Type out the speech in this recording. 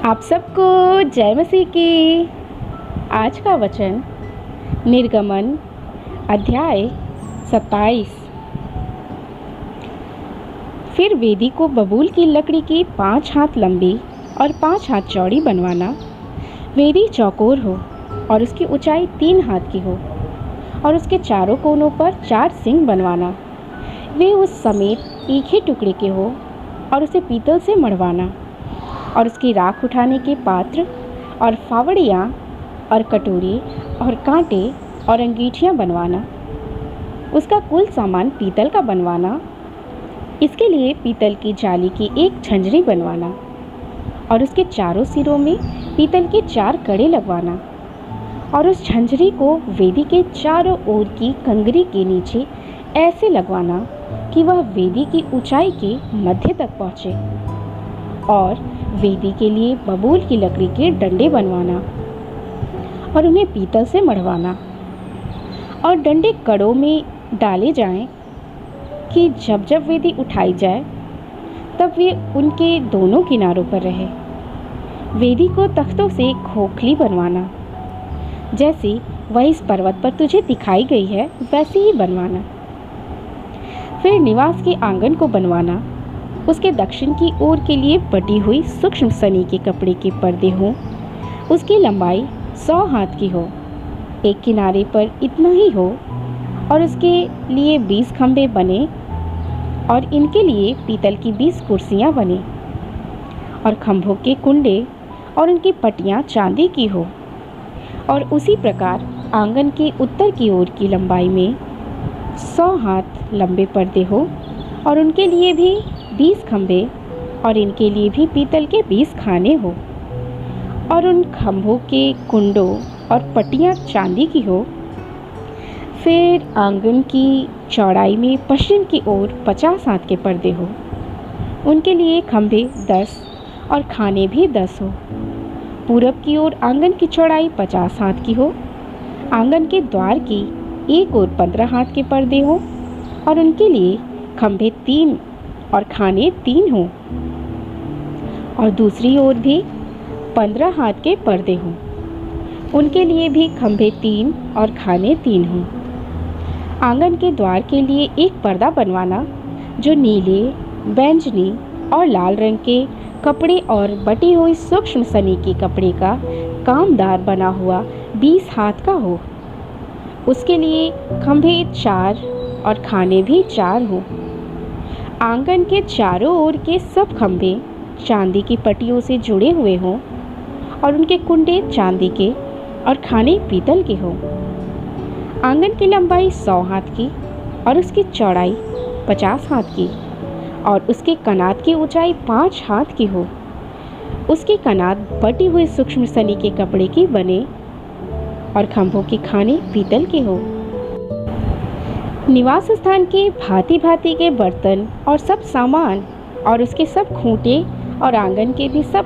आप सबको जय मसीह की। आज का वचन निर्गमन अध्याय 27। फिर वेदी को बबूल की लकड़ी की 5 हाथ लंबी और 5 हाथ चौड़ी बनवाना। वेदी चौकोर हो और उसकी ऊंचाई 3 हाथ की हो और उसके चारों कोनों पर 4 सिंग बनवाना। वे उस समेत एक ही टुकड़े के हो और उसे पीतल से मढ़वाना। और उसकी राख उठाने के पात्र और फावड़ियाँ और कटोरी और कांटे और अंगीठियाँ बनवाना। उसका कुल सामान पीतल का बनवाना। इसके लिए पीतल की जाली की एक झंझरी बनवाना और उसके चारों सिरों में पीतल के 4 कड़े लगवाना। और उस झंझरी को वेदी के चारों ओर की कंगरी के नीचे ऐसे लगवाना कि वह वेदी की ऊंचाई के मध्य तक पहुँचे। और वेदी के लिए बबूल की लकड़ी के डंडे बनवाना और उन्हें पीतल से मढ़वाना। और डंडे कड़ों में डाले जाएं कि जब जब वेदी उठाई जाए तब वे उनके दोनों किनारों पर रहे। वेदी को तख्तों से खोखली बनवाना, जैसी वह इस पर्वत पर तुझे दिखाई गई है वैसी ही बनवाना। फिर निवास के आंगन को बनवाना। उसके दक्षिण की ओर के लिए बटी हुई सूक्ष्म सनी के कपड़े के पर्दे हों। उसकी लंबाई 100 हाथ की हो, एक किनारे पर इतना ही हो। और उसके लिए 20 खंभे बने और इनके लिए पीतल की 20 कुर्सियां बने। और खंभों के कुंडे और उनकी पट्टियां चांदी की हो। और उसी प्रकार आंगन के उत्तर की ओर की लंबाई में 100 हाथ लंबे पर्दे हो और उनके लिए भी 20 खंभे और इनके लिए भी पीतल के 20 खाने हो। और उन खंभों के कुंडों और पट्टियाँ चांदी की हो। फिर आंगन की चौड़ाई में पश्चिम की ओर 50 हाथ के पर्दे हो। उनके लिए खंभे 10 और खाने भी 10 हो। पूरब की ओर आंगन की चौड़ाई 50 हाथ की हो। आंगन के द्वार की एक ओर 15 हाथ के पर्दे हो और उनके लिए खंभे 3 और खाने 3 हों। और दूसरी ओर भी 15 हाथ के पर्दे हों। उनके लिए भी खंभे 3 और खाने 3 हों। आंगन के द्वार के लिए एक पर्दा बनवाना, जो नीले, बैंगनी और लाल रंग के कपड़े और बटी हुई सूक्ष्म सनी के कपड़े का कामदार बना हुआ 20 हाथ का हो। उसके लिए खंभे 4 और खाने भी 4 हों। आंगन के चारों ओर के सब खंभे चांदी की पट्टियों से जुड़े हुए हों और उनके कुंडे चांदी के और खाने पीतल के हों। आंगन की लंबाई 100 हाथ की और उसकी चौड़ाई 50 हाथ की और उसके कनात की ऊंचाई 5 हाथ की हो। उसके कनात बटी हुई सूक्ष्म सनी के कपड़े की बने और खंभों के खाने पीतल के हो। निवास स्थान के भांति भांति के बर्तन और सब सामान और उसके सब खूंटे और आंगन के भी सब